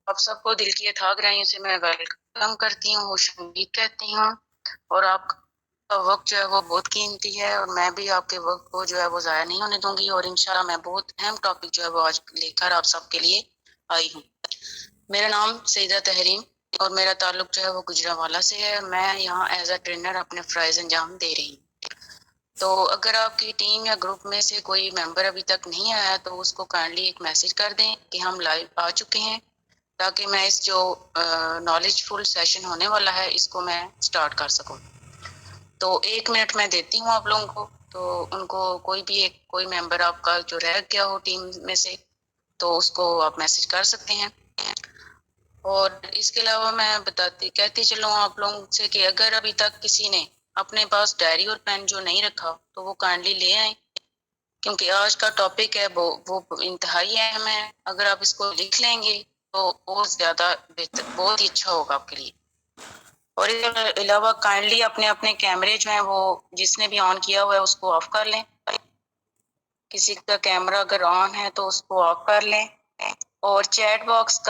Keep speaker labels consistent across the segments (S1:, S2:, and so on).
S1: آپ سب کو دل کی اتھاگ رائیوں سے میں ویلکم کرتی ہوں، خوش آمدید کہتی ہوں، اور آپ کا وقت جو ہے وہ بہت قیمتی ہے، اور میں بھی آپ کے وقت کو جو ہے وہ ضائع نہیں ہونے دوں گی، اور انشاءاللہ میں بہت اہم ٹاپک جو ہے وہ آج لے کر آپ سب کے لیے آئی ہوں۔ میرا نام سیدہ تحریم اور میرا تعلق جو ہے وہ گجرانوالہ سے ہے، اور میں یہاں ایز اے ٹرینر اپنے فرائض انجام دے رہی ہوں۔ تو اگر آپ کی ٹیم یا گروپ میں سے کوئی ممبر ابھی تک نہیں آیا تو اس کو کائنڈلی ایک میسج کر دیں کہ ہم لائیو آ چکے ہیں، تاکہ میں اس جو نالج فل سیشن ہونے والا ہے اس کو میں سٹارٹ کر سکوں۔ تو 1 منٹ میں دیتی ہوں آپ لوگوں کو، تو ان کو کوئی ممبر آپ کا جو رہ گیا ہو ٹیم میں سے تو اس کو آپ میسج کر سکتے ہیں۔ اور اس کے علاوہ میں کہتی چلوں آپ لوگوں سے کہ اگر ابھی تک کسی نے اپنے پاس ڈائری اور پین جو نہیں رکھا تو وہ کائنڈلی لے آئیں، کیونکہ آج کا ٹاپک ہے وہ انتہائی اہم ہے۔ اگر آپ اس کو لکھ لیں گے تو بہت زیادہ بہتر، بہت ہی اچھا ہوگا آپ کے لیے۔ اور اس کے علاوہ کائنڈلی اپنے کیمرے جو ہیں وہ جس نے بھی آن کیا ہوا ہے اس کو آف کر لیں، کسی کا کیمرہ اگر آن ہے تو اس کو آف کر لیں، اور چیٹ باکس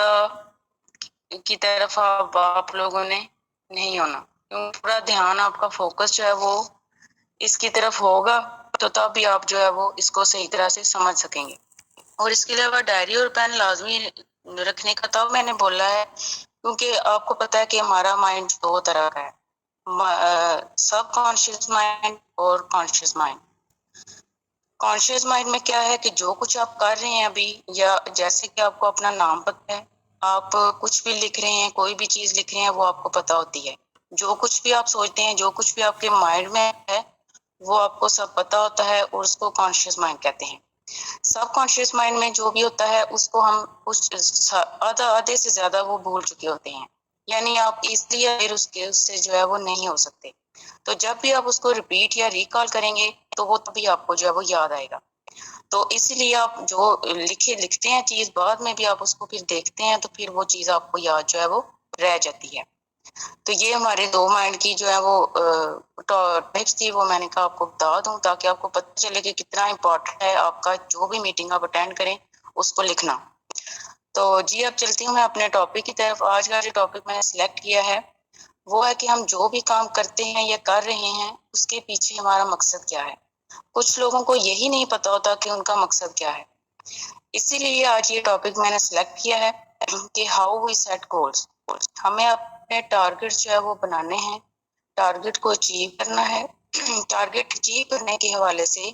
S1: کی طرف آپ لوگوں نے نہیں ہونا، پورا دھیان آپ کا فوکس جو ہے وہ اس کی طرف ہوگا، تو تب بھی آپ جو ہے وہ اس کو صحیح طرح سے سمجھ سکیں گے۔ اور اس کے علاوہ ڈائری اور پین لازمی رکھنے کا تب میں نے بولا ہے کیونکہ آپ کو پتا ہے کہ ہمارا مائنڈ 2 طرح کا ہے، سب کانشیس مائنڈ اور کانشیس مائنڈ۔ کانشیس مائنڈ میں کیا ہے کہ جو کچھ آپ کر رہے ہیں ابھی، یا جیسے کہ آپ کو اپنا نام پتہ ہے، آپ کچھ بھی لکھ رہے ہیں، کوئی بھی چیز لکھ رہے ہیں، وہ آپ کو پتہ ہوتی ہے۔ جو کچھ بھی آپ سوچتے ہیں، جو کچھ بھی آپ کے مائنڈ میں ہے، وہ آپ کو سب پتہ ہوتا ہے، اور اس کو کانشیس مائنڈ کہتے ہیں۔ سب کانشیس مائنڈ میں جو بھی ہوتا ہے اس کو ہم آدھے سے زیادہ وہ بھول چکے ہوتے ہیں، یعنی آپ ایزلی اس سے جو ہے وہ نہیں ہو سکتے۔ تو جب بھی آپ اس کو ریپیٹ یا ریکال کریں گے تو وہ تبھی آپ کو جو ہے وہ یاد آئے گا۔ تو اسی لیے آپ جو لکھتے ہیں چیز، بعد میں بھی آپ اس کو پھر دیکھتے ہیں تو پھر وہ چیز آپ کو یاد جو ہے وہ رہ جاتی ہے۔ تو یہ ہمارے 2 مائنڈ کی جو ہے وہ ٹپس تھی، وہ میں نے کہا آپ کو بتا دوں تاکہ آپ کو پتہ چلے کہ کتنا امپورٹنٹ ہے آپ کا جو بھی میٹنگ آپ اٹینڈ کریں اس کو لکھنا۔ تو جی اب چلتی ہوں میں اپنے ٹاپک کی طرف۔ آج کا جو ٹاپک میں نے سلیکٹ کیا ہے وہ ہے کہ ہم جو بھی کام کرتے ہیں یا کر رہے ہیں اس کے پیچھے ہمارا مقصد کیا ہے۔ کچھ لوگوں کو یہی نہیں پتا ہوتا کہ ان کا مقصد کیا ہے، اسی لیے آج یہ ٹاپک میں نے سلیکٹ کیا ہے کہ ہاؤ وی سیٹ گولز۔ ہمیں اپنے ٹارگٹ جو ہے وہ بنانے ہیں، ٹارگٹ کو اچیو کرنا ہے۔ ٹارگٹ اچیو کرنے کے حوالے سے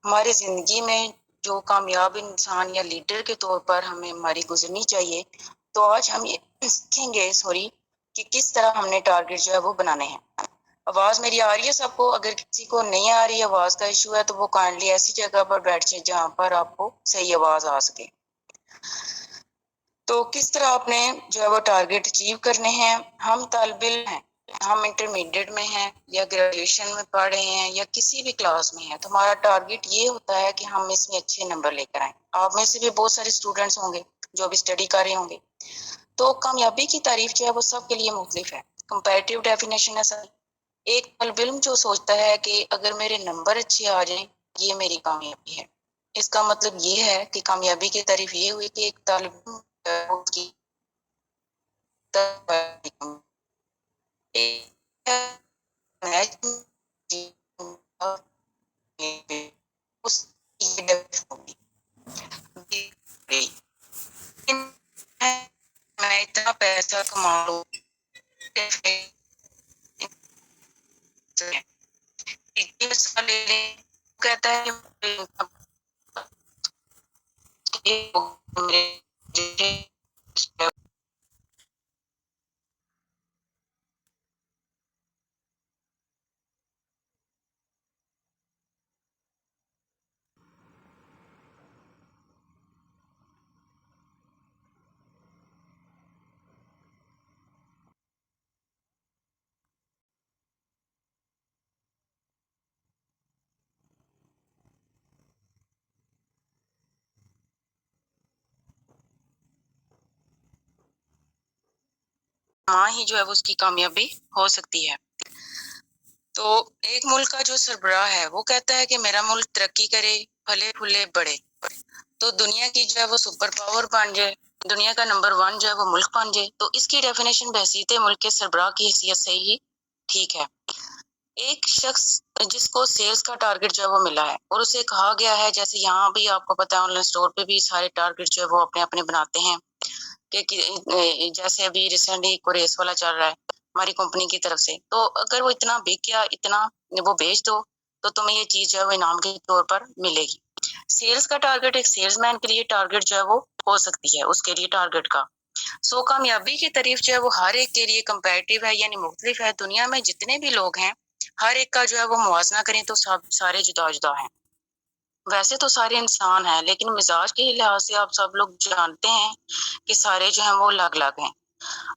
S1: ہماری زندگی میں جو کامیاب انسان یا لیڈر کے طور پر ہماری گزرنی چاہیے، تو آج ہم یہ سیکھیں گے کہ کس طرح ہم نے ٹارگٹ جو ہے وہ بنانے ہیں۔ آواز میری آ رہی ہے سب کو؟ اگر کسی کو نہیں آ رہی آواز کا ایشو ہے تو وہ کائنڈلی ایسی جگہ پر بیٹھ جائے جہاں پر آپ کو صحیح آواز آ سکے۔ تو کس طرح آپ نے جو ہے وہ ٹارگٹ اچیو کرنے ہیں؟ ہم طالب علم ہیں، ہم انٹرمیڈیٹ میں ہیں یا گریجویشن میں پڑھ رہے ہیں یا کسی بھی کلاس میں ہیں، تو ہمارا ٹارگٹ یہ ہوتا ہے کہ ہم اس میں اچھے نمبر لے کر آئیں۔ آپ میں سے بھی بہت سارے اسٹوڈنٹس ہوں گے جو بھی اسٹڈی کر رہے ہوں گے، تو کامیابی کی تعریف جو ہے وہ سب کے لیے مختلف ہے۔ کمپیریٹیو ڈیفینیشن ہے سر، ایک طالب علم جو سوچتا ہے کہ اگر میرے نمبر اچھے آ جائیں یہ میری کامیابی ہے، اس کا مطلب یہ ہے کہ کامیابی کی تعریف یہ ہوئی کہ ایک طالب علم کی میں اتنا پیسہ کما لوں، لے لیں، کہتا ہے ماں ہی جو ہے وہ اس کی کامیابی ہو سکتی ہے۔ تو ایک ملک کا جو سربراہ ہے وہ کہتا ہے کہ میرا ملک ترقی کرے، پھلے پھولے بڑھے، تو دنیا کی جو ہے وہ سپر پاور بن جائے، دنیا کا نمبر 1 جو ہے وہ ملک بن جائے، تو اس کی ڈیفینیشن بحیثیت ملک کے سربراہ کی حیثیت سے ہی ٹھیک ہے۔ ایک شخص جس کو سیلز کا ٹارگٹ جو ہے وہ ملا ہے اور اسے کہا گیا ہے، جیسے یہاں بھی آپ کو پتا ہے آن لائن اسٹور پہ بھی سارے ٹارگٹ جو ہے وہ اپنے اپنے بناتے ہیں کہ جیسے ابھی ریسنٹلی کو ریس والا چل رہا ہے ہماری کمپنی کی طرف سے، تو اگر وہ اتنا بک گیا، اتنا وہ بیچ دو تو تمہیں یہ چیز جو ہے وہ انعام کے طور پر ملے گی۔ سیلز کا ٹارگٹ ایک سیلز مین کے لیے ٹارگٹ جو ہے وہ ہو سکتی ہے، اس کے لیے ٹارگٹ کا کامیابی کی تعریف جو ہے وہ ہر ایک کے لیے کمپیریٹیو ہے، یعنی مختلف ہے۔ دنیا میں جتنے بھی لوگ ہیں ہر ایک کا جو ہے وہ موازنہ کریں تو سارے جدا جدا ہیں۔ ویسے تو سارے انسان ہیں، لیکن مزاج کے لحاظ سے آپ سب لوگ جانتے ہیں کہ سارے جو ہیں وہ الگ الگ ہیں۔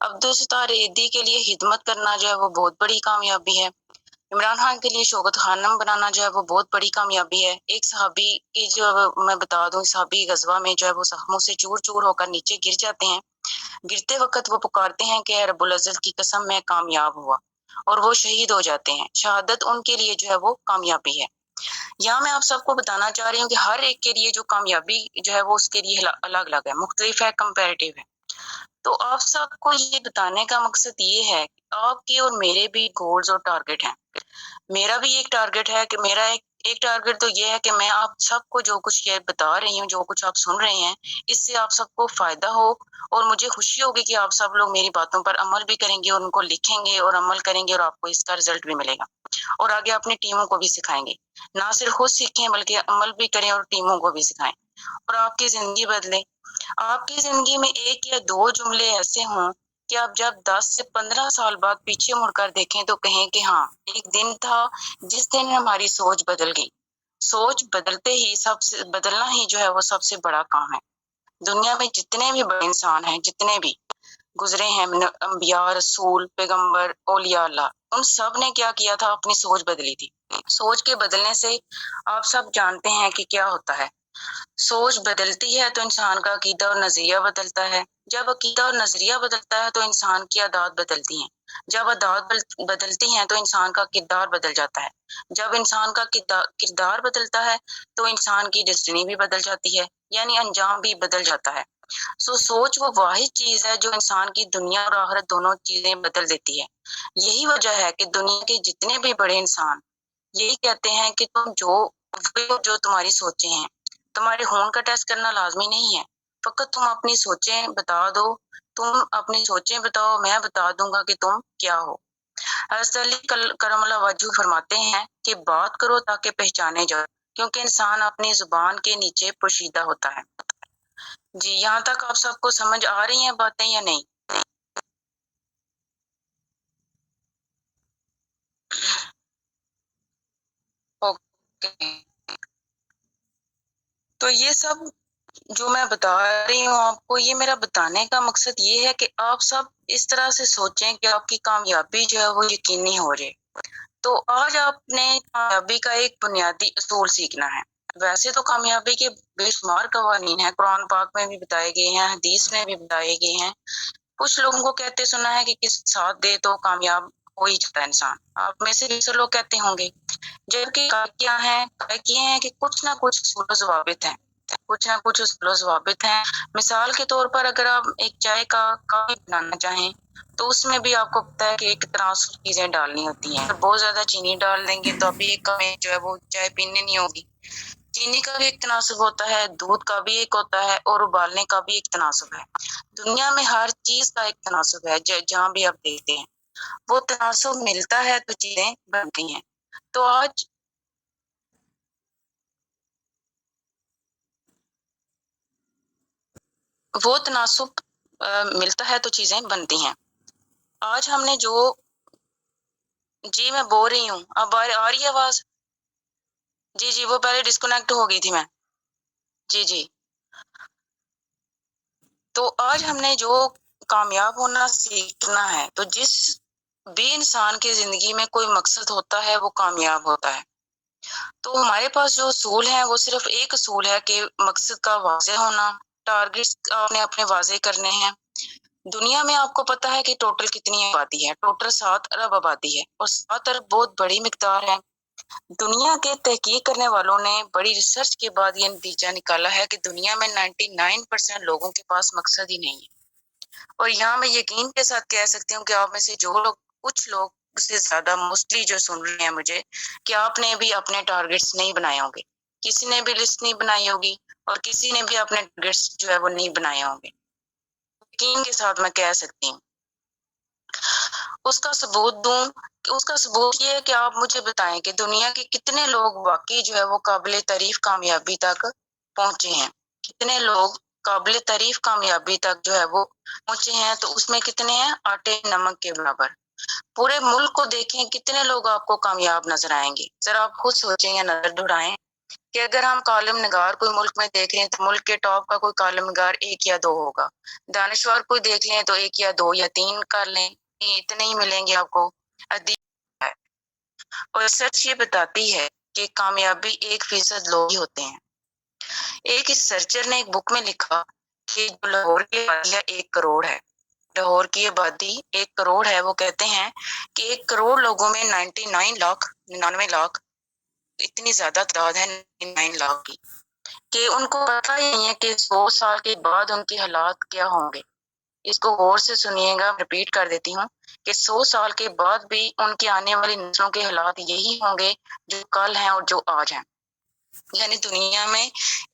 S1: عبدالستار ایدھی کے لیے خدمت کرنا جو ہے وہ بہت بڑی کامیابی ہے۔ عمران خان کے لیے شوکت خانم بنانا جو ہے وہ بہت بڑی کامیابی ہے۔ ایک صحابی کی جو میں بتا دوں، صحابی غزوہ میں جو ہے وہ زخموں سے چور چور ہو کر نیچے گر جاتے ہیں۔ گرتے وقت وہ پکارتے ہیں کہ اے رب العزت کی قسم میں کامیاب ہوا، اور وہ شہید ہو جاتے ہیں۔ شہادت ان کے لیے جو ہے وہ کامیابی ہے۔ یہاں میں آپ سب کو بتانا چاہ رہی ہوں کہ ہر ایک کے لیے جو کامیابی جو ہے وہ اس کے لیے الگ الگ ہے، مختلف ہے، کمپیریٹیو ہے۔ تو آپ سب کو یہ بتانے کا مقصد یہ ہے کہ آپ کے اور میرے بھی گولز اور ٹارگٹ ہیں۔ میرا بھی ایک ٹارگٹ ہے کہ میرا ایک ٹارگٹ تو یہ ہے کہ میں آپ سب کو جو کچھ یہ بتا رہی ہوں، جو کچھ آپ سن رہے ہیں، اس سے آپ سب کو فائدہ ہو، اور مجھے خوشی ہوگی کہ آپ سب لوگ میری باتوں پر عمل بھی کریں گے اور ان کو لکھیں گے اور عمل کریں گے، اور آپ کو اس کا رزلٹ بھی ملے گا، اور آگے اپنی ٹیموں کو بھی سکھائیں گے۔ نہ صرف خود سیکھیں بلکہ عمل بھی کریں اور ٹیموں کو بھی سکھائیں، اور آپ کی زندگی بدلے۔ آپ کی زندگی میں ایک یا دو جملے ایسے ہوں کہ آپ جب 10 سے 15 سال بعد پیچھے مڑ کر دیکھیں تو کہیں کہ ہاں، ایک دن تھا جس دن ہماری سوچ بدل گئی۔ سوچ بدلتے ہی بدلنا ہی جو ہے وہ سب سے بڑا کام ہے۔ دنیا میں جتنے بھی بڑے انسان ہیں، جتنے بھی گزرے ہیں، انبیاء، رسول، پیغمبر، اولیاء اللہ، ان سب نے کیا کیا تھا؟ اپنی سوچ بدلی تھی۔ سوچ کے بدلنے سے آپ سب جانتے ہیں کہ کیا ہوتا ہے۔ سوچ بدلتی ہے تو انسان کا عقیدہ اور نظریہ بدلتا ہے۔ جب عقیدہ اور نظریہ بدلتا ہے تو انسان کی عادات بدلتی ہیں۔ جب عادات بدلتی ہیں تو انسان کا کردار بدل جاتا ہے۔ جب انسان کا کردار بدلتا ہے تو انسان کی ڈیسٹنی بھی بدل جاتی ہے، یعنی انجام بھی بدل جاتا ہے۔ سوچ وہ واحد چیز ہے جو انسان کی دنیا اور آخرت دونوں چیزیں بدل دیتی ہے۔ یہی وجہ ہے کہ دنیا کے جتنے بھی بڑے انسان یہی کہتے ہیں کہ تم جو تمہاری سوچیں ہیں، تمہارے خون کا ٹیسٹ کرنا لازمی نہیں ہے، فقط تم اپنی سوچیں بتا دو، تم اپنی سوچیں بتاؤ، میں بتا دوں گا کہ تم کیا ہو۔ حضرت علی کرم اللہ وجہ فرماتے ہیں کہ بات کرو تاکہ پہچانے جاؤ، کیونکہ انسان اپنی زبان کے نیچے پوشیدہ ہوتا ہے۔ جی، یہاں تک آپ سب کو سمجھ آ رہی ہیں باتیں یا نہیں؟ اوکے، تو یہ سب جو میں بتا رہی ہوں آپ کو، یہ میرا بتانے کا مقصد یہ ہے کہ آپ سب اس طرح سے سوچیں کہ آپ کی کامیابی جو ہے وہ یقینی ہو جائے۔ تو آج آپ نے کامیابی کا ایک بنیادی اصول سیکھنا ہے۔ ویسے تو کامیابی کے بے شمار قوانین ہیں، قرآن پاک میں بھی بتائے گئے ہیں، حدیث میں بھی بتائے گئے ہیں۔ کچھ لوگوں کو کہتے سنا ہے کہ کس ساتھ دے تو کامیاب ہو ہی جاتا ہے انسان، آپ میں سے بھی اکثر لوگ کہتے ہوں گے، جبکہ کیا ہیں یہ ہیں کہ کچھ نہ کچھ اصول و ضوابط ہیں، کچھ نہ کچھ اصول و ضوابط ہیں۔ مثال کے طور پر اگر آپ ایک چائے کا کپ بنانا چاہیں تو اس میں بھی آپ کو پتا ہے کہ ایک تناسب چیزیں ڈالنی ہوتی ہیں۔ اگر بہت زیادہ چینی ڈال دیں گے تو ابھی ایک کپ میں جو ہے وہ چائے پینے نہیں ہوگی۔ چینی کا بھی ایک تناسب ہوتا ہے، دودھ کا بھی ایک ہوتا ہے، اور ابالنے کا بھی ایک تناسب ہے۔ دنیا میں ہر چیز کا ایک تناسب ہے، جہاں بھی آپ دیکھتے ہیں وہ تناسب ملتا ہے تو چیزیں بنتی ہیں۔ تو آج وہ تناسب ملتا ہے تو چیزیں بنتی ہیں۔ آج ہم نے جو جی میں بول رہی ہوں، اب آ رہی ہے آواز؟ جی وہ پہلے ڈسکنیکٹ ہو گئی تھی میں۔ جی تو آج ہم نے جو کامیاب ہونا سیکھنا ہے، تو جس بھی انسان کی زندگی میں کوئی مقصد ہوتا ہے وہ کامیاب ہوتا ہے۔ تو ہمارے پاس جو اصول ہیں وہ صرف ایک اصول ہے کہ مقصد کا واضح ہونا، ٹارگٹس آپ نے اپنے واضح کرنے ہیں۔ دنیا میں آپ کو پتا ہے کہ ٹوٹل کتنی آبادی ہے؟ ٹوٹل 7 ارب آبادی ہے، اور 7 ارب بہت بڑی مقدار ہے۔ دنیا کے تحقیق کرنے والوں نے بڑی ریسرچ کے بعد یہ نتیجہ نکالا ہے کہ دنیا میں 99% لوگوں کے پاس مقصد ہی نہیں ہے۔ اور یہاں میں یقین کے ساتھ کہہ سکتی ہوں کہ آپ میں سے جو لوگ، کچھ لوگ سے زیادہ موسٹلی جو سن رہے ہیں مجھے، کہ آپ نے بھی اپنے ٹارگٹس نہیں بنائے ہوں گے، کسی نے بھی لسٹ نہیں بنائی ہوگی، اور کسی نے بھی اپنے ٹارگٹس جو ہے وہ نہیں بنائے ہوں گے، یقین کے ساتھ میں کہہ سکتی ہوں۔ اس کا ثبوت دوں، اس کا ثبوت یہ ہے کہ آپ مجھے بتائیں کہ دنیا کے کتنے لوگ واقعی جو ہے وہ قابل تعریف کامیابی تک پہنچے ہیں، کتنے لوگ قابل تعریف کامیابی تک جو ہے وہ پہنچے ہیں، تو اس میں کتنے ہیں؟ آٹے نمک کے برابر۔ پورے ملک کو دیکھیں، کتنے لوگ آپ کو کامیاب نظر آئیں گے؟ ذرا آپ خود سوچیں یا نظر دوڑائیں کہ اگر ہم کالم نگار کوئی ملک میں دیکھ لیں تو ملک کے ٹاپ کا کوئی کالم نگار 1 یا 2 ہوگا، دانشور کوئی دیکھ لیں تو 1 یا 2 یا 3 کر لیں، اتنے ہی ملیں گے آپ کو۔ اور سچ یہ بتاتی ہے کہ کامیابی 1% لوگ ہی ہوتے ہیں۔ ایک ریسرچر نے ایک بک میں لکھا کہ جو لاہور کی آبادی 1 کروڑ ہے، لاہور کی آبادی 1 کروڑ ہے، وہ کہتے ہیں کہ 1 کروڑ لوگوں میں 99 لاکھ اتنی زیادہ تعداد ہے 99 لاکھ کی، کہ ان کو پتہ ہی نہیں ہے کہ 100 سال کے بعد ان کے حالات کیا ہوں گے۔ اس کو غور سے سنیے گا، ریپیٹ کر دیتی ہوں کہ 100 سال کے بعد بھی ان کے آنے والی نسلوں کے حالات یہی ہوں گے جو کل ہیں اور جو آج ہیں۔ یعنی دنیا میں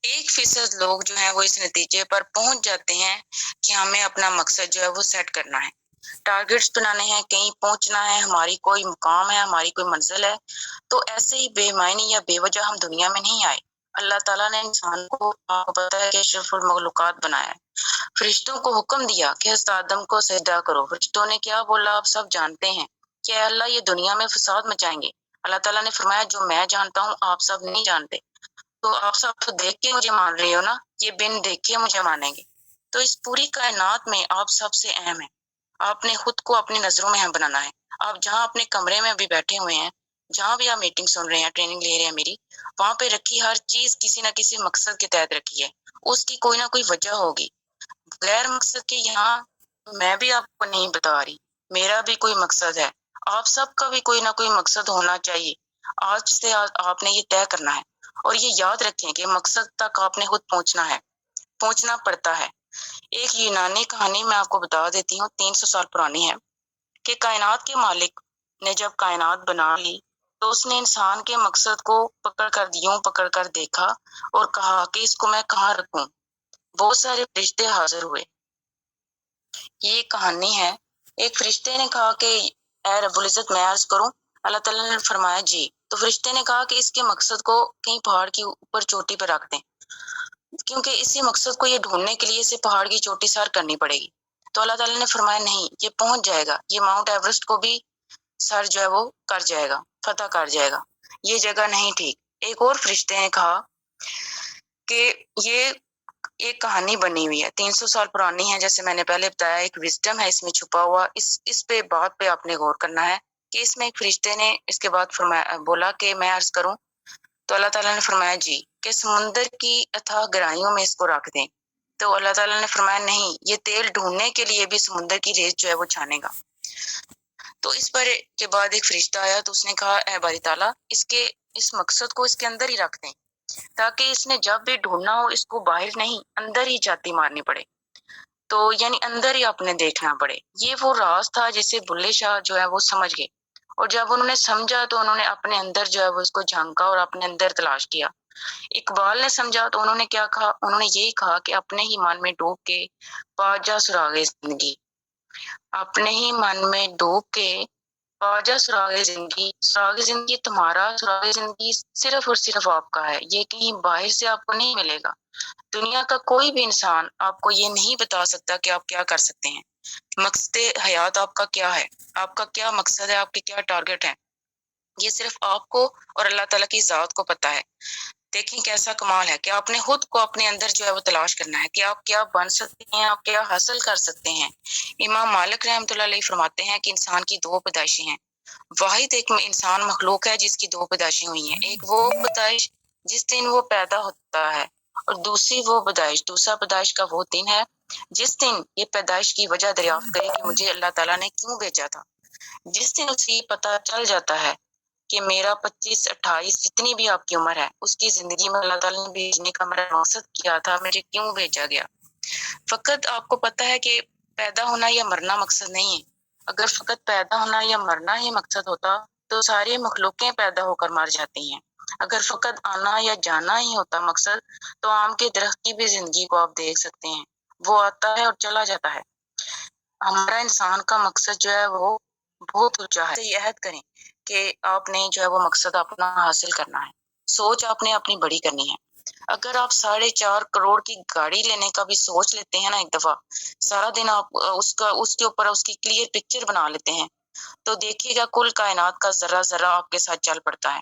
S1: 1% لوگ جو ہیں وہ اس نتیجے پر پہنچ جاتے ہیں کہ ہمیں اپنا مقصد جو ہے وہ سیٹ کرنا ہے، ٹارگٹس بنانے ہیں، کہیں پہنچنا ہے، ہماری کوئی مقام ہے، ہماری کوئی منزل ہے۔ تو ایسے ہی بے معنی یا بے وجہ ہم دنیا میں نہیں آئے۔ اللہ تعالیٰ نے انسان کو، آپ کو پتہ ہے کہ اشرف المخلوقات بنایا ہے، فرشتوں کو حکم دیا کہ حضرت آدم کو سجدہ کرو، فرشتوں نے کیا بولا آپ سب جانتے ہیں کہ اے اللہ یہ دنیا میں فساد مچائیں گے۔ اللہ تعالیٰ نے فرمایا جو میں جانتا ہوں آپ سب نہیں جانتے، تو آپ سب تو دیکھ کے مجھے مان رہے ہو نا، یہ بن دیکھے مجھے مانیں گے۔ تو اس پوری کائنات میں آپ سب سے اہم ہیں، آپ نے خود کو اپنی نظروں میں اہم بنانا ہے۔ آپ جہاں اپنے کمرے میں بھی بیٹھے ہوئے ہیں، جہاں بھی آپ میٹنگ سن رہے ہیں، ٹریننگ لے رہے ہیں میری، وہاں پہ رکھی ہر چیز کسی نہ کسی مقصد کے تحت رکھی ہے، اس کی کوئی نہ کوئی وجہ ہوگی۔ غیر مقصد کے یہاں میں بھی آپ کو نہیں بتا رہی، میرا بھی کوئی مقصد ہے، آپ سب کا بھی کوئی نہ کوئی مقصد ہونا چاہیے۔ آج سے آپ نے یہ طے کرنا ہے، اور یہ یاد رکھیں کہ مقصد تک آپ نے خود پہنچنا ہے، پہنچنا پڑتا ہے۔ ایک یونانی کہانی میں آپ کو بتا دیتی ہوں، 300 سال پرانی ہے، کہ کائنات کے مالک نے جب کائنات بنا لی تو اس نے انسان کے مقصد کو پکڑ کر دیکھا اور کہا کہ اس کو میں کہاں رکھوں۔ بہت سارے فرشتے حاضر ہوئے، یہ کہانی ہے۔ ایک فرشتے نے کہا کہ اے رب العزت میں عرض کروں؟ اللہ تعالیٰ نے فرمایا جی۔ تو فرشتے نے کہا کہ اس کے مقصد کو کہیں پہاڑ کی اوپر چوٹی پہ رکھ دیں، کیونکہ اسی مقصد کو یہ ڈھونڈنے کے لیے اسے پہاڑ کی چوٹی سر کرنی پڑے گی۔ تو اللہ تعالیٰ نے فرمایا نہیں، یہ پہنچ جائے گا، یہ ماؤنٹ ایوریسٹ کو بھی سر جو ہے وہ کر جائے گا، فتح کر جائے گا، یہ جگہ نہیں ٹھیک۔ ایک اور فرشتے نے کہا کہ یہ ایک کہانی بنی ہوئی ہے، 300 سال پرانی ہے، جیسے میں نے پہلے بتایا، ایک وزڈم ہے اس میں چھپا ہوا، اس پہ بات پہ آپ نے غور کرنا ہے کہ اس میں ایک فرشتے نے اس کے بعد بولا کہ میں عرض کروں؟ تو اللہ تعالیٰ نے فرمایا جی، کہ سمندر کی اتھاہ گہرائیوں میں اس کو رکھ دیں۔ تو اللہ تعالیٰ نے فرمایا نہیں، یہ تیل ڈھونڈنے کے لیے بھی سمندر کی ریت جو ہے وہ چھانے گا۔ تو اس پر کے بعد ایک فرشتہ آیا تو اس نے کہا اے باری تعالیٰ، اس مقصد کو اس کے اندر ہی رکھ دیں، تاکہ اس نے جب بھی ڈھونڈنا ہو اس کو باہر نہیں، اندر ہی چاتی مارنی پڑے، تو یعنی اندر ہی اپنے دیکھنا پڑے۔ یہ وہ راز تھا جسے بلے شاہ جو ہے وہ سمجھ گئے، اور جب انہوں نے سمجھا تو انہوں نے اپنے اندر جو ہے وہ اس کو جھانکا اور اپنے اندر تلاش کیا۔ اقبال نے سمجھا تو انہوں نے کیا کہا؟ انہوں نے یہی کہا کہ اپنے ہی من میں ڈوب کے پا جا سراغ زندگی، اپنے ہی من میں ڈوب کے پا جا سراغ زندگی، سراغ زندگی تمہارا، سراغ زندگی صرف اور صرف آپ کا ہے، یہ کہیں باہر سے آپ کو نہیں ملے گا۔ دنیا کا کوئی بھی انسان آپ کو یہ نہیں بتا سکتا کہ آپ کیا کر سکتے ہیں، مقصد حیات آپ کا کیا ہے، آپ کا کیا مقصد ہے، آپ کے کیا ٹارگٹ ہیں، یہ صرف آپ کو اور اللہ تعالیٰ کی ذات کو پتا ہے۔ دیکھیں کیسا کمال ہے کہ آپ نے خود کو اپنے اندر جو ہے وہ تلاش کرنا ہے کہ آپ کیا بن سکتے ہیں، آپ کیا حاصل کر سکتے ہیں۔ امام مالک رحمۃ اللہ علیہ فرماتے ہیں کہ انسان کی 2 پیدائشیں ہیں، واحد ایک انسان مخلوق ہے جس کی 2 پیدائشیں ہوئی ہیں، ایک وہ پیدائش جس دن وہ پیدا ہوتا ہے، اور دوسرا پیدائش کا وہ دن ہے جس دن یہ پیدائش کی وجہ دریافت کرے کہ مجھے اللہ تعالیٰ نے کیوں بھیجا تھا، جس دن اسے پتہ چل جاتا ہے کہ میرا 25-28 جتنی بھی آپ کی عمر ہے اس کی زندگی میں اللہ تعالیٰ نے بھیجنے کا میرا مقصد کیا تھا، مجھے کیوں بھیجا گیا۔ فقط آپ کو پتہ ہے کہ پیدا ہونا یا مرنا مقصد نہیں ہے۔ اگر فقط پیدا ہونا یا مرنا ہی مقصد ہوتا تو ساری مخلوقیں پیدا ہو کر مر جاتی ہیں۔ اگر فقط آنا یا جانا ہی ہوتا مقصد تو آم کے درخت کی بھی زندگی کو آپ دیکھ سکتے ہیں، وہ آتا ہے اور چلا جاتا ہے۔ ہمارا انسان کا مقصد جو ہے وہ بہت اونچا ہے۔ یہ عہد کریں کہ آپ نے جو ہے وہ مقصد اپنا حاصل کرنا ہے، سوچ آپ نے اپنی بڑی کرنی ہے۔ اگر آپ 4.5 کروڑ کی گاڑی لینے کا بھی سوچ لیتے ہیں نا ایک دفعہ، سارا دن آپ اس کے اوپر اس کی کلیئر پکچر بنا لیتے ہیں، تو دیکھیے گا کل کائنات کا ذرہ ذرہ آپ کے ساتھ چل پڑتا ہے۔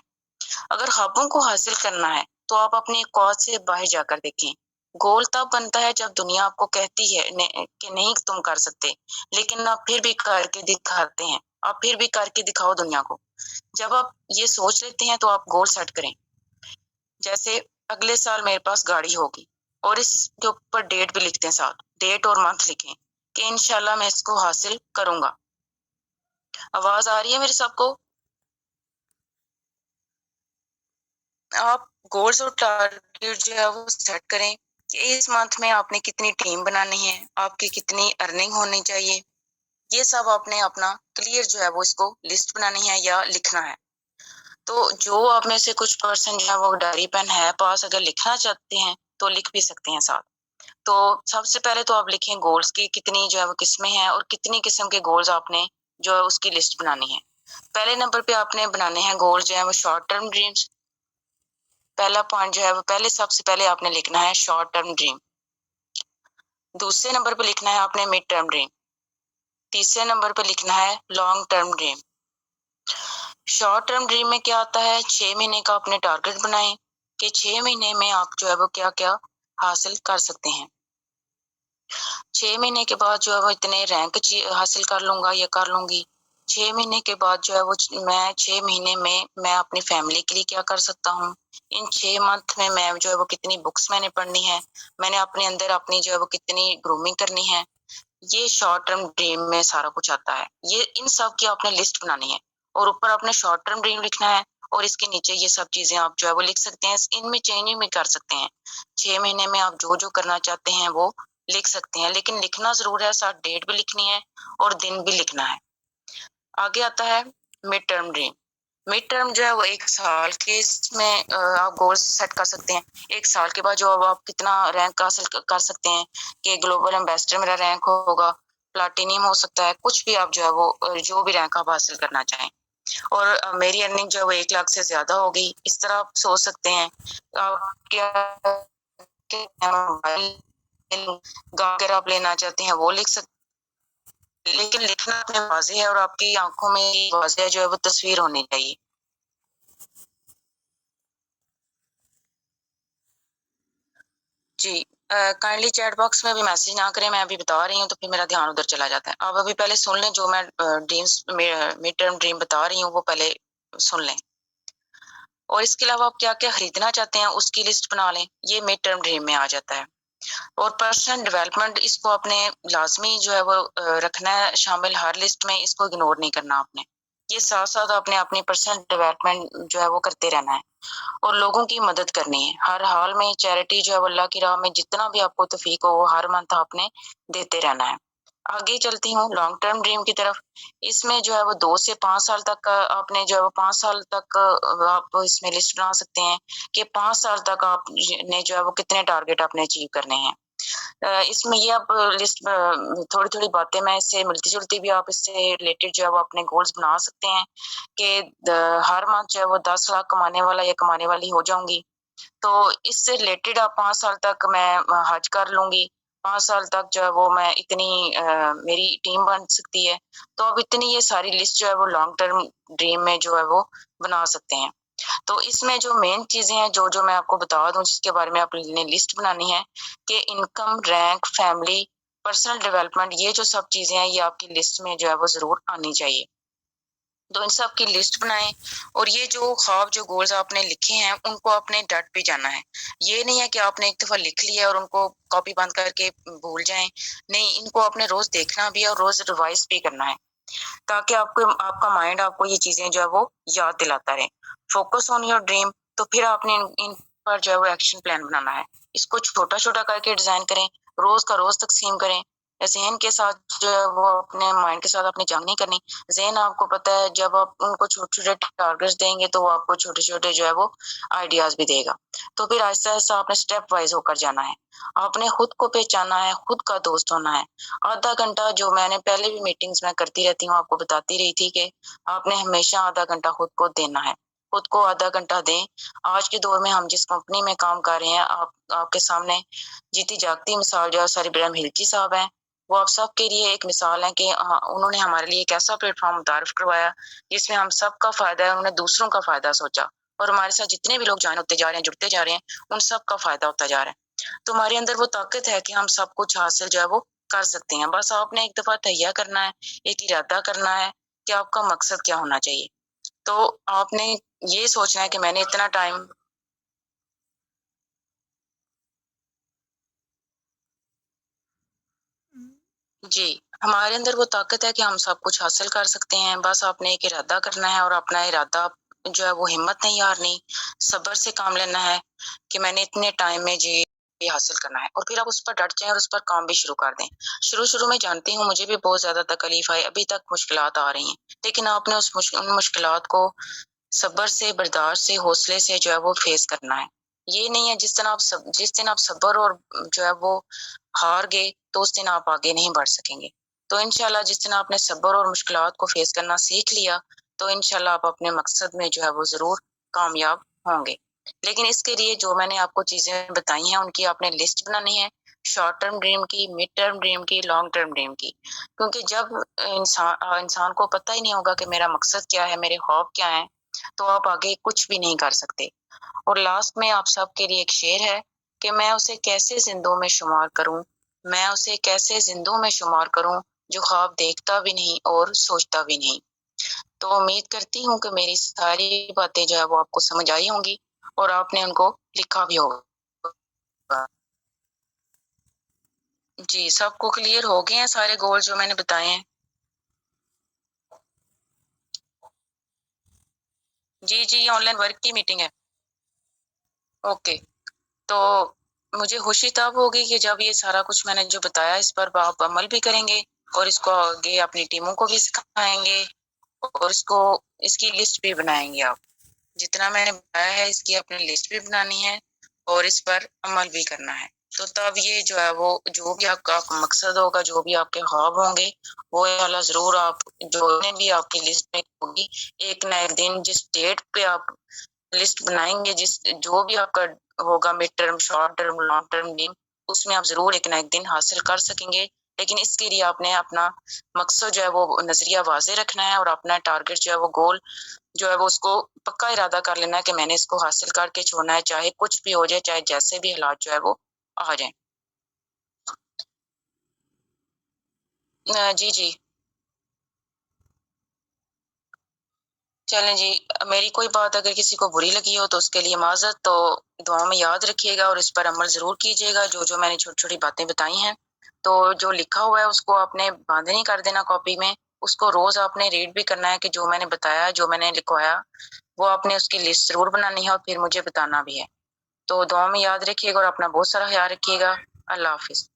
S1: اگر خوابوں کو حاصل کرنا ہے تو آپ اپنی قوت سے باہر جا کر دیکھیں۔ گول تب بنتا ہے جب دنیا آپ کو کہتی ہے کہ نہیں تم کر سکتے، لیکن آپ پھر بھی کر کے دکھاتے ہیں۔ آپ پھر بھی کر کے دکھاؤ دنیا کو۔ جب آپ یہ سوچ لیتے ہیں تو آپ گول سیٹ کریں، جیسے اگلے سال میرے پاس گاڑی ہوگی، اور اس کے اوپر ڈیٹ بھی لکھتے ہیں، ساتھ ڈیٹ اور منتھ لکھیں کہ انشاءاللہ میں اس کو حاصل کروں گا۔ آواز آ رہی ہے میرے سب کو؟ آپ گولز اور ٹارگیٹ جو ہے وہ سیٹ کریں کہ اس منتھ میں آپ نے کتنی ٹیم بنانی ہے، آپ کی کتنی ارننگ ہونی چاہیے، یہ سب آپ نے اپنا کلیئر جو ہے وہ اس کو لسٹ بنانی ہے یا لکھنا ہے۔ تو جو آپ میں سے کچھ پرسن جو ہے وہ ڈائری پین ہے پاس، اگر لکھنا چاہتے ہیں تو لکھ بھی سکتے ہیں ساتھ۔ تو سب سے پہلے تو آپ لکھیں گولز کی کتنی جو ہے وہ قسمیں ہیں اور کتنی قسم کے گولز آپ نے جو ہے اس کی لسٹ بنانی ہے۔ پہلے نمبر پہ آپ نے بنانے ہیں گولز جو ہے وہ شارٹ ٹرم ڈریمز۔ پہلا پوائنٹ جو ہے وہ سب سے پہلے آپ نے لکھنا ہے شارٹ ٹرم ڈریم۔ دوسرے نمبر پہ لکھنا ہے آپ نے مڈ ٹرم ڈریم۔ تیسرے نمبر پہ لکھنا ہے long term dream. Short term dream میں کیا آتا ہے، 6 مہینے کا اپنے ٹارگٹ بنائیں کہ 6 مہینے میں آپ جو ہے وہ کیا کیا حاصل کر سکتے ہیں۔ 6 مہینے کے بعد جو ہے وہ اتنے رینک حاصل کر لوں گا یا کر لوں گی۔ 6 مہینے کے بعد جو ہے وہ میں 6 مہینے میں اپنی فیملی کے لیے کیا کر سکتا ہوں۔ ان 6 منتھ میں جو ہے وہ کتنی بکس میں نے پڑھنی ہے، میں نے اپنے اندر اپنی جو ہے وہ کتنی گرومنگ کرنی ہے۔ یہ شارٹ ٹرم ڈریم میں سارا کچھ آتا ہے۔ یہ ان سب کی آپ نے لسٹ بنانی ہے، اور اوپر آپ نے شارٹ ٹرم ڈریم لکھنا ہے، اور اس کے نیچے یہ سب چیزیں آپ جو ہے وہ لکھ سکتے ہیں، ان میں چینجنگ بھی کر سکتے ہیں۔ 6 مہینے میں آپ جو کرنا چاہتے ہیں وہ لکھ سکتے ہیں، لیکن لکھنا ضرور ہے، ساتھ ڈیٹ بھی لکھنی ہے اور دن بھی لکھنا ہے۔ آگے آتا ہے mid term dream. Mid term جو ہے وہ 1 سال کے اس میں آپ گولز سیٹ کر سکتے ہیں۔ 1 سال کے بعد جو آپ کتنا رینک حاصل کر سکتے ہیں کہ گلوبل ایمبیسڈر میرا رینک ہوگا، پلاٹینیم ہو سکتا ہے، کچھ بھی آپ جو ہے وہ جو بھی رینک آپ حاصل کرنا چاہیں، اور میری ارننگ جو ہے وہ 1 لاکھ سے زیادہ ہوگی، اس طرح آپ سوچ سکتے ہیں۔ آپ کیا اگر آپ لینا چاہتے ہیں وہ لکھ سکتے، لیکن لکھنا اپنے واضح ہے اور آپ کی آنکھوں میں واضح جو ہے وہ تصویر ہونی چاہیے۔ جی کائنڈلی چیٹ باکس میں بھی میسج نہ کریں، میں ابھی بتا رہی ہوں تو پھر میرا دھیان ادھر چلا جاتا ہے۔ آپ ابھی پہلے سن لیں، جو میں ڈریمز مڈ ٹرم ڈریم بتا رہی ہوں وہ پہلے سن لیں، اور اس کے علاوہ آپ کیا کیا خریدنا چاہتے ہیں اس کی لسٹ بنا لیں، یہ مڈ ٹرم ڈریم میں آ جاتا ہے۔ اور پرسنل ڈیولپمنٹ، اس کو آپ نے لازمی جو ہے وہ رکھنا ہے شامل ہر لسٹ میں، اس کو اگنور نہیں کرنا آپ نے۔ یہ ساتھ ساتھ آپ نے اپنی پرسنل ڈیولپمنٹ جو ہے وہ کرتے رہنا ہے، اور لوگوں کی مدد کرنی ہے ہر حال میں۔ چیریٹی جو ہے وہ اللہ کی راہ میں جتنا بھی آپ کو توفیق ہو وہ ہر منتھ آپ نے دیتے رہنا ہے۔ آگے چلتی ہوں لانگ ٹرم ڈریم کی طرف۔ اس میں جو ہے وہ 2 سے 5 سال تک آپ نے جو ہے وہ 5 سال تک آپ اس میں لسٹ بنا سکتے ہیں کہ 5 سال تک آپ نے جو ہے وہ کتنے ٹارگٹ آپ نے اچیو کرنے ہیں۔ اس میں یہ آپ لسٹ تھوڑی تھوڑی باتیں میں اس سے ملتی جلتی بھی آپ اس سے ریلیٹڈ جو ہے وہ اپنے گولز بنا سکتے ہیں کہ ہر منتھ جو ہے وہ 10 لاکھ کمانے والا یا کمانے والی ہو جاؤں گی، تو اس سے ریلیٹڈ آپ 5 سال تک میں حج کر لوں گی، 5 سال تک جو ہے وہ میں اتنی میری ٹیم بن سکتی ہے، تو اب اتنی یہ ساری لسٹ جو ہے وہ لانگ ٹرم ڈریم میں جو ہے وہ بنا سکتے ہیں۔ تو اس میں جو مین چیزیں ہیں جو میں آپ کو بتا دوں جس کے بارے میں آپ نے لسٹ بنانی ہے کہ income, rank, family, personal development, یہ جو سب چیزیں ہیں یہ آپ کی لسٹ میں جو ہے وہ ضرور آنی چاہیے۔ تو ان سب کی لسٹ بنائیں، اور یہ جو خواب، جو گولز آپ نے لکھے ہیں ان کو آپ نے ڈٹ بھی جانا ہے۔ یہ نہیں ہے کہ آپ نے ایک دفعہ لکھ لیا اور ان کو کاپی بند کر کے بھول جائیں، نہیں، ان کو آپ نے روز دیکھنا بھی ہے اور روز ریوائز بھی کرنا ہے۔ تاکہ آپ کا مائنڈ آپ کو یہ چیزیں جو ہے وہ یاد دلاتا رہے. Focus on your dream. تو پھر آپ نے ان پر جو ہے وہ ایکشن پلان بنانا ہے. اس کو چھوٹا چھوٹا کر کے ڈیزائن کریں، روز کا روز تقسیم کریں. ذہن کے ساتھ جو ہے وہ اپنے مائنڈ کے ساتھ اپنی جنگ نہیں کرنی. ذہن آپ کو پتہ ہے جب آپ ان کو چھوٹے چھوٹے ٹارگیٹس دیں گے تو وہ آپ کو چھوٹے چھوٹے جو ہے وہ آئیڈیاز بھی دے گا. تو پھر آہستہ آہستہ آپ نے اسٹیپ وائز ہو کر جانا ہے. آپ نے خود کو پہچانا ہے، خود کا دوست ہونا ہے. آدھا گھنٹہ جو میں نے پہلے بھی میٹنگز میں کرتی رہتی ہوں، آپ کو بتاتی رہی تھی کہ آپ نے ہمیشہ آدھا گھنٹہ خود کو دینا ہے. خود کو آدھا گھنٹہ دیں. آج کے دور میں ہم جس کمپنی میں کام کر رہے ہیں، آپ کے سامنے جیتی جاگتی مثال جو ہے سر ابراہیم ہلچی صاحب ہیں. وہ آپ سب کے لیے ایک مثال ہے کہ انہوں نے ہمارے لیے ایک ایسا پلیٹ فارم متعارف کروایا جس میں ہم سب کا فائدہ ہے. انہوں نے دوسروں کا فائدہ سوچا اور ہمارے ساتھ جتنے بھی لوگ جوائن ہوتے جا رہے ہیں، جڑتے جا رہے ہیں، ان سب کا فائدہ ہوتا جا رہا ہے. تو ہمارے اندر وہ طاقت ہے کہ ہم سب کچھ حاصل جو ہے وہ کر سکتے ہیں. بس آپ نے ایک دفعہ تہیہ کرنا ہے، ایک ارادہ کرنا ہے کہ آپ کا مقصد کیا ہونا چاہیے. تو آپ نے یہ سوچنا ہے کہ میں نے اتنا ٹائم. جی، ہمارے اندر وہ طاقت ہے کہ ہم سب کچھ حاصل کر سکتے ہیں. بس آپ نے ایک ارادہ کرنا ہے اور اپنا ارادہ جو ہے وہ ہمت نہیں ہارنی، صبر سے کام لینا ہے کہ میں نے اتنے ٹائم میں جی یہ حاصل کرنا ہے. اور پھر آپ اس پر ڈٹ جائیں اور اس پر کام بھی شروع کر دیں. شروع میں جانتی ہوں مجھے بھی بہت زیادہ تکلیف آئی، ابھی تک مشکلات آ رہی ہیں، لیکن آپ نے ان مشکلات کو صبر سے، برداشت سے، حوصلے سے جو ہے وہ فیس کرنا ہے. یہ نہیں ہے جس دن آپ صبر اور جو ہے وہ ہار گئے تو اس دن آپ آگے نہیں بڑھ سکیں گے. تو انشاءاللہ جس دن آپ نے صبر اور مشکلات کو فیس کرنا سیکھ لیا تو انشاءاللہ آپ اپنے مقصد میں جو ہے وہ ضرور کامیاب ہوں گے. لیکن اس کے لیے جو میں نے آپ کو چیزیں بتائی ہیں ان کی آپ نے لسٹ بنانی ہے، شارٹ ٹرم ڈریم کی، مڈ ٹرم ڈریم کی، لانگ ٹرم ڈریم کی. کیونکہ جب انسان کو پتہ ہی نہیں ہوگا کہ میرا مقصد کیا ہے، میرے خواب کیا ہیں، تو آپ آگے کچھ بھی نہیں کر سکتے. اور لاسٹ میں آپ سب کے لیے ایک شعر ہے کہ میں اسے کیسے زندوں میں شمار کروں، میں اسے کیسے زندوں میں شمار کروں جو خواب دیکھتا بھی نہیں اور سوچتا بھی نہیں. تو امید کرتی ہوں کہ میری ساری باتیں جو ہے وہ آپ کو سمجھ آئی ہوں گی اور آپ نے ان کو لکھا بھی ہوگا. جی، سب کو کلیئر ہو گئے ہیں سارے گول جو میں نے بتائے ہیں؟ جی یہ آن لائن ورک کی میٹنگ ہے. اوکے، تو مجھے خوشی تب ہوگی کہ جب یہ سارا کچھ میں نے جو بتایا اس پر آپ عمل بھی کریں گے اور اس کو آگے اپنی ٹیموں کو بھی سکھائیں گے اور اس کی لسٹ بھی بنائیں گے. آپ جتنا میں نے بتایا ہے اس کی اپنی لسٹ بھی بنانی ہے اور اس پر عمل بھی کرنا ہے. تو تب یہ جو ہے وہ جو بھی آپ کا مقصد ہوگا، جو بھی آپ کے خواب ہوں گے، وہ اللہ ضرور آپ جو بھی آپ کی لسٹ میں ہوگی، ایک نہ ایک دن جس ڈیٹ پہ آپ لسٹ بنائیں گے، جو بھی آپ کا ہوگا، mid term, short term, long term dream, اس میں آپ ضرور ایک نہ ایک دن حاصل کر سکیں گے. لیکن اس کے لیے آپ نے اپنا مقصد جو ہے وہ نظریہ واضح رکھنا ہے اور اپنا ٹارگیٹ جو ہے وہ گول جو ہے وہ اس کو پکا ارادہ کر لینا ہے کہ میں نے اس کو حاصل کر کے چھوڑنا ہے، چاہے کچھ بھی ہو جائے، چاہے جیسے بھی حالات جو ہے وہ آ جائیں. جی چلیں جی. میری کوئی بات اگر کسی کو بری لگی ہو تو اس کے لیے معذرت. تو دعا میں یاد رکھیے گا اور اس پر عمل ضرور کیجیے گا جو میں نے چھوٹی چھوٹی باتیں بتائی ہیں. تو جو لکھا ہوا ہے اس کو آپ نے بند نہیں کر دینا کاپی میں، اس کو روز آپ نے ریڈ بھی کرنا ہے کہ جو میں نے بتایا، جو میں نے لکھوایا، وہ آپ نے اس کی لسٹ ضرور بنانی ہے اور پھر مجھے بتانا بھی ہے. تو دعا میں یاد رکھیے گا اور اپنا بہت سارا خیال رکھیے گا. اللہ حافظ.